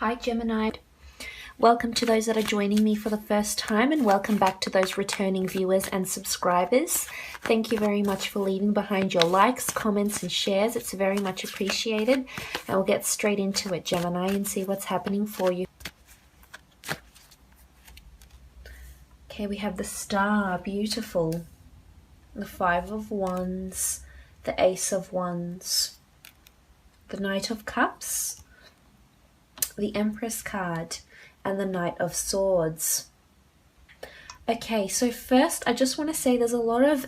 Hi Gemini, welcome to those that are joining me for the first time, and welcome back to those returning viewers and subscribers. Thank you very much for leaving behind your likes, comments and shares. It's very much appreciated. And we'll get straight into it, Gemini, and see what's happening for you. Okay, we have the Star, beautiful. The Five of Wands, the Ace of Wands, the Knight of Cups, the Empress card, and the Knight of Swords. Okay, so first I just want to say there's a lot of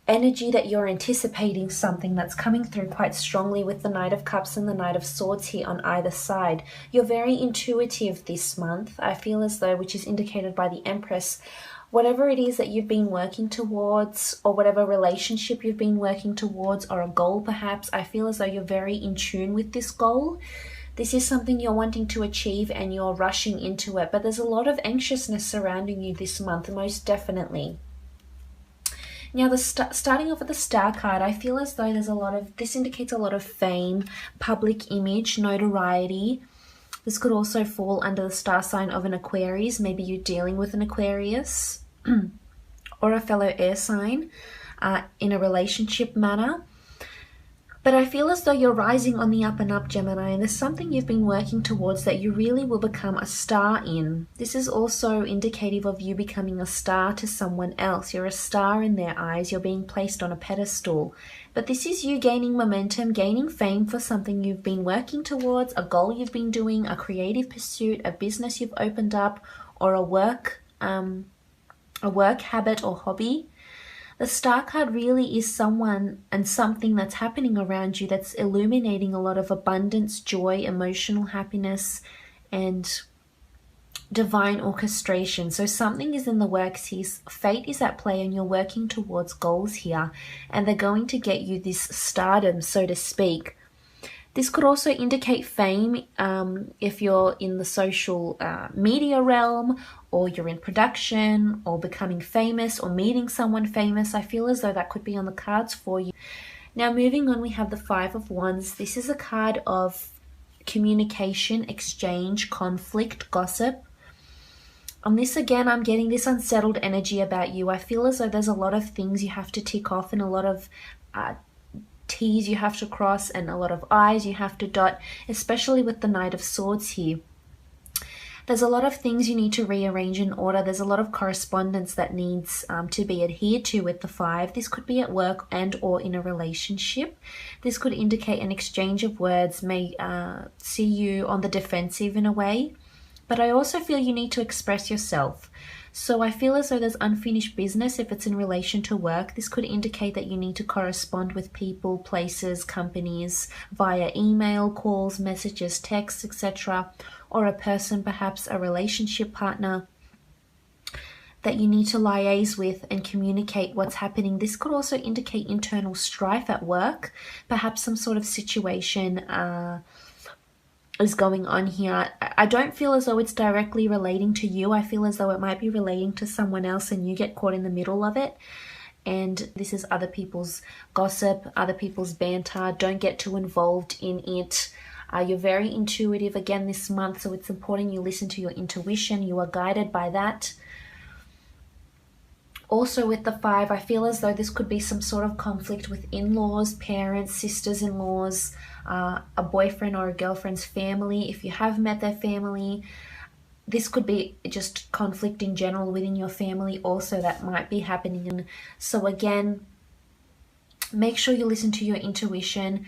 energy that you're anticipating something that's coming through quite strongly with the Knight of Cups and the Knight of Swords here on either side. You're very intuitive this month, I feel as though, which is indicated by the Empress. Whatever it is that you've been working towards, or whatever relationship you've been working towards, or a goal perhaps, I feel as though you're very in tune with this goal. This is something you're wanting to achieve and you're rushing into it, but there's a lot of anxiousness surrounding you this month, most definitely. Now, starting off with the Star card, I feel as though there's a lot of, this indicates a lot of fame, public image, notoriety. This could also fall under the star sign of an Aquarius. Maybe you're dealing with an Aquarius or a fellow air sign in a relationship manner. But I feel as though you're rising on the up and up, Gemini, and there's something you've been working towards that you really will become a star in. This is also indicative of you becoming a star to someone else. You're a star in their eyes. You're being placed on a pedestal. But this is you gaining momentum, gaining fame for something you've been working towards, a goal you've been doing, a creative pursuit, a business you've opened up, or a work habit or hobby. The Star card really is someone and something that's happening around you that's illuminating a lot of abundance, joy, emotional happiness, and divine orchestration. So something is in the works here. Fate is at play and you're working towards goals here, and they're going to get you this stardom, so to speak. This could also indicate fame if you're in the social media realm, or you're in production, or becoming famous, or meeting someone famous. I feel as though that could be on the cards for you. Now, moving on, we have the Five of Wands. This is a card of communication, exchange, conflict, gossip. On this, again, I'm getting this unsettled energy about you. I feel as though there's a lot of things you have to tick off and a lot of T's you have to cross and a lot of I's you have to dot, especially with the Knight of Swords here. There's a lot of things you need to rearrange in order. There's a lot of correspondence that needs to be adhered to with the Five. This could be at work and or in a relationship. This could indicate an exchange of words, may see you on the defensive in a way. But I also feel you need to express yourself. So I feel as though there's unfinished business if it's in relation to work. This could indicate that you need to correspond with people, places, companies via email, calls, messages, texts, etc. Or a person, perhaps a relationship partner, that you need to liaise with and communicate what's happening. This could also indicate internal strife at work, perhaps some sort of situation is going on here. I don't feel as though it's directly relating to you. I feel as though it might be relating to someone else and you get caught in the middle of it. And this is other people's gossip, other people's banter. Don't get too involved in it. You're very intuitive again this month, so it's important you listen to your intuition. You are guided by that. Also with the Five, I feel as though this could be some sort of conflict with in-laws, parents, sisters-in-laws, a boyfriend or a girlfriend's family. If you have met their family, this could be just conflict in general within your family also that might be happening. And so again, make sure you listen to your intuition.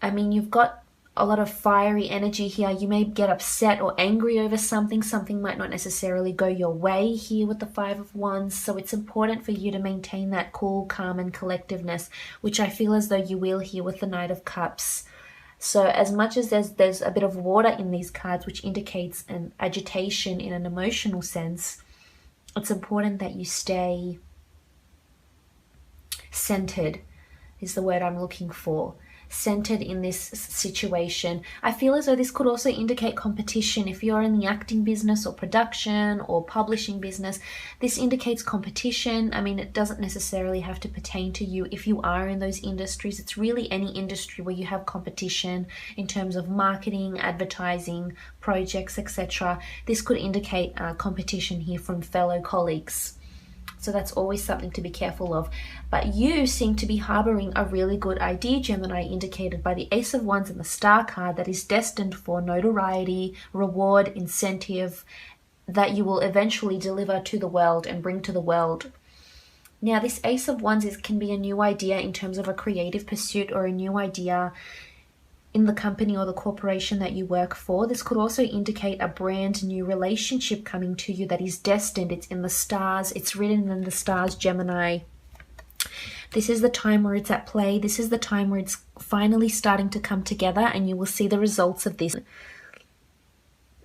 I mean, you've got a lot of fiery energy here. You may get upset or angry over something. Something might not necessarily go your way here with the Five of Wands. So it's important for you to maintain that cool, calm and collectiveness, which I feel as though you will here with the Knight of Cups. So as much as there's a bit of water in these cards, which indicates an agitation in an emotional sense, it's important that you stay centered, is the word I'm looking for. centered in this situation. I feel as though this could also indicate competition. If you're in the acting business or production or publishing business, this indicates competition. I mean, it doesn't necessarily have to pertain to you if you are in those industries. It's really any industry where you have competition in terms of marketing, advertising, projects, etc. This could indicate competition here from fellow colleagues. So that's always something to be careful of. But you seem to be harboring a really good idea, Gemini, indicated by the Ace of Wands and the Star card, that is destined for notoriety, reward, incentive, that you will eventually deliver to the world and bring to the world. Now, this Ace of Wands can be a new idea in terms of a creative pursuit or a new idea in the company or the corporation that you work for. This could also indicate a brand new relationship coming to you that is destined. It's in the stars. It's written in the stars, Gemini. This is the time where it's at play. This is the time where it's finally starting to come together, and you will see the results of this.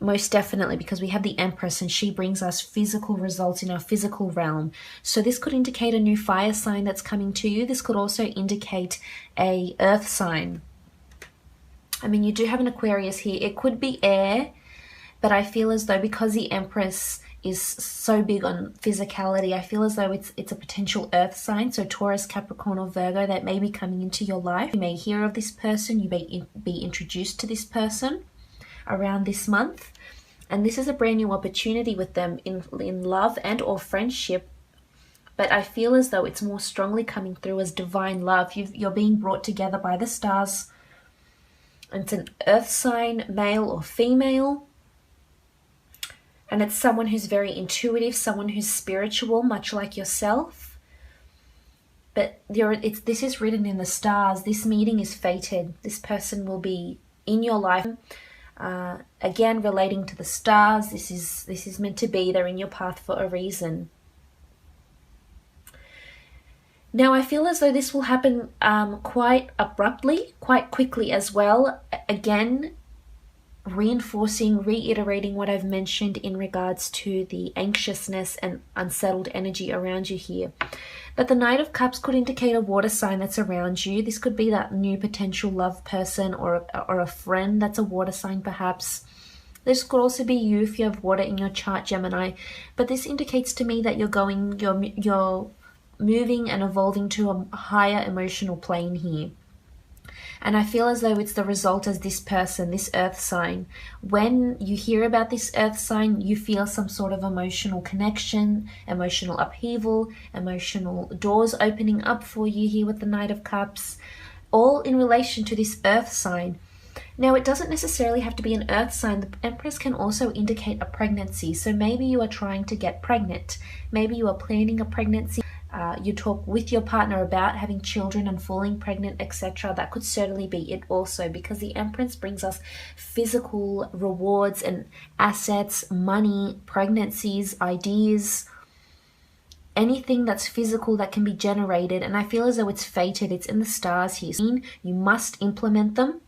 Most definitely, because we have the Empress and she brings us physical results in our physical realm. So this could indicate a new fire sign that's coming to you. This could also indicate a earth sign. I mean, you do have an Aquarius here. It could be air, but I feel as though because the Empress is so big on physicality, I feel as though it's a potential earth sign. So Taurus, Capricorn, or Virgo that may be coming into your life. You may hear of this person. You may be introduced to this person around this month. And this is a brand new opportunity with them in love and or friendship. But I feel as though it's more strongly coming through as divine love. You're being brought together by the stars. It's an earth sign, male or female. And it's someone who's very intuitive, someone who's spiritual, much like yourself. But this is written in the stars. This meeting is fated. This person will be in your life. Again, relating to the stars, this is meant to be. They're in your path for a reason. Now, I feel as though this will happen quite abruptly, quite quickly as well. Again, reiterating what I've mentioned in regards to the anxiousness and unsettled energy around you here. But the Knight of Cups could indicate a water sign that's around you. This could be that new potential love person or a friend that's a water sign perhaps. This could also be you if you have water in your chart, Gemini. But this indicates to me that you're moving and evolving to a higher emotional plane here. And I feel as though it's the result as this person, this earth sign. When you hear about this earth sign, you feel some sort of emotional connection, emotional upheaval, emotional doors opening up for you here with the Knight of Cups, all in relation to this earth sign. Now, it doesn't necessarily have to be an earth sign. The Empress can also indicate a pregnancy. So maybe you are trying to get pregnant. Maybe you are planning a pregnancy. You talk with your partner about having children and falling pregnant, etc. That could certainly be it also, because the Empress brings us physical rewards and assets, money, pregnancies, ideas, anything that's physical that can be generated. And I feel as though it's fated. It's in the stars here. You must implement them.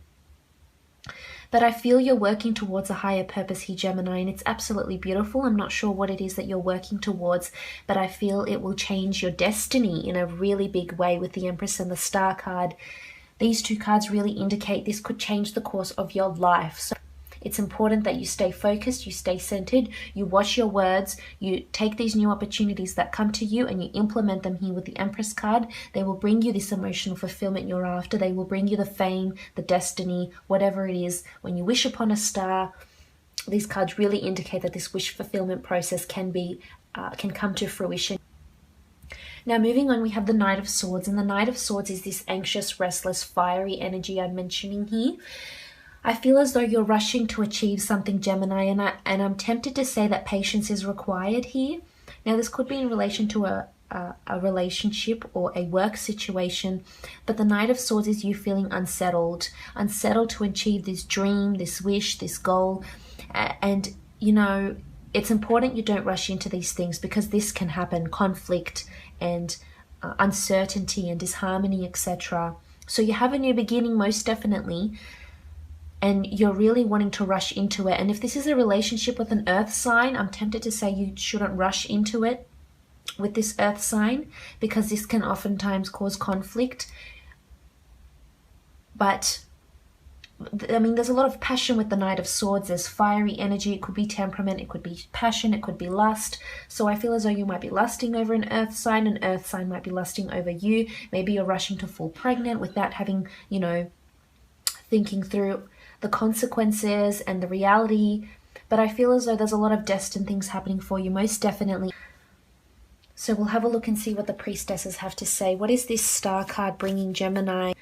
But I feel you're working towards a higher purpose here, Gemini, and it's absolutely beautiful. I'm not sure what it is that you're working towards, but I feel it will change your destiny in a really big way with the Empress and the Star card. These two cards really indicate this could change the course of your life. So it's important that you stay focused, you stay centered, you watch your words, you take these new opportunities that come to you and you implement them here with the Empress card. They will bring you this emotional fulfillment you're after. They will bring you the fame, the destiny, whatever it is. When you wish upon a star, these cards really indicate that this wish fulfillment process can come to fruition. Now, moving on, we have the Knight of Swords, and the Knight of Swords is this anxious, restless, fiery energy I'm mentioning here. I feel as though you're rushing to achieve something, Gemini, and I'm tempted to say that patience is required here. Now, this could be in relation to a relationship or a work situation, but the Knight of Swords is you feeling unsettled to achieve this dream, this wish, this goal. And, you know, it's important you don't rush into these things, because this can happen, conflict and uncertainty and disharmony, etc. So you have a new beginning, most definitely, and you're really wanting to rush into it. And if this is a relationship with an earth sign, I'm tempted to say you shouldn't rush into it with this earth sign, because this can oftentimes cause conflict. But I mean, there's a lot of passion with the Knight of Swords. There's fiery energy. It could be temperament. It could be passion. It could be lust. So I feel as though you might be lusting over an earth sign. An earth sign might be lusting over you. Maybe you're rushing to fall pregnant without having, you know, thinking through the consequences and the reality. But I feel as though there's a lot of destined things happening for you, most definitely. So we'll have a look and see what the priestesses have to say. What is this star card bringing Gemini?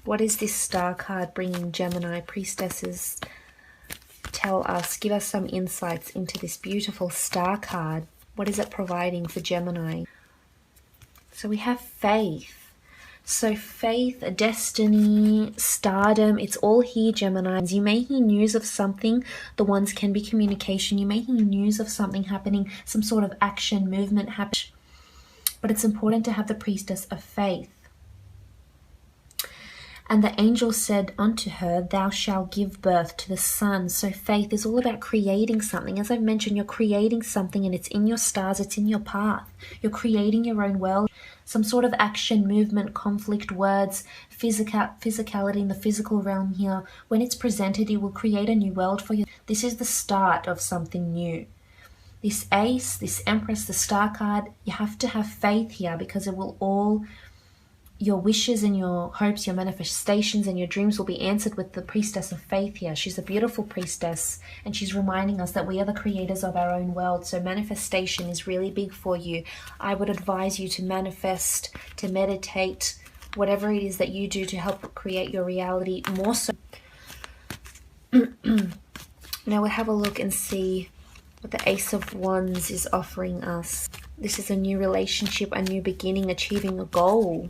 What is this star card bringing Gemini? Priestesses, tell us, give us some insights into this beautiful star card. What is it providing for Gemini? So we have faith. So faith, destiny, stardom, it's all here, Geminis. You may hear news of something. The ones can be communication. You may hear news of something happening, some sort of action, movement happening. But it's important to have the priestess of faith. And the angel said unto her, thou shalt give birth to the son. So faith is all about creating something. As I've mentioned, you're creating something and it's in your stars, it's in your path. You're creating your own world. Some sort of action, movement, conflict, words, physicality in the physical realm here. When it's presented, it will create a new world for you. This is the start of something new. This ace, this empress, the star card, you have to have faith here because it will all... your wishes and your hopes, your manifestations and your dreams will be answered with the priestess of faith here. She's a beautiful priestess and she's reminding us that we are the creators of our own world. So manifestation is really big for you. I would advise you to manifest, to meditate, whatever it is that you do to help create your reality more so. Now we'll have a look and see what the Ace of Wands is offering us. This is a new relationship, a new beginning, achieving a goal.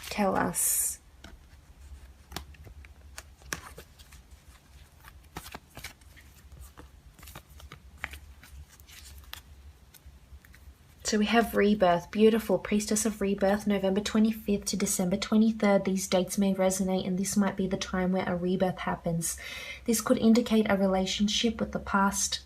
Tell us. So we have rebirth, beautiful, priestess of rebirth, November 25th to December 23rd. These dates may resonate and this might be the time where a rebirth happens. This could indicate a relationship with the past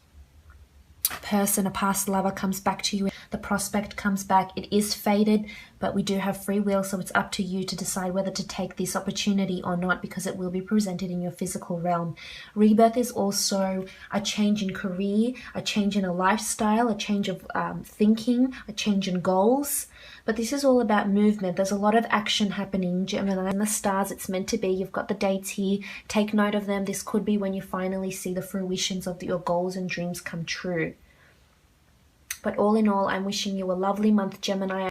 person, a past lover comes back to you. The prospect comes back. It is fated, but we do have free will, so it's up to you to decide whether to take this opportunity or not because it will be presented in your physical realm. Rebirth is also a change in career, a change in a lifestyle, a change of thinking, a change in goals. But this is all about movement. There's a lot of action happening, Gemini. In the stars, it's meant to be. You've got the dates here. Take note of them. This could be when you finally see the fruitions of your goals and dreams come true. But all in all, I'm wishing you a lovely month, Gemini.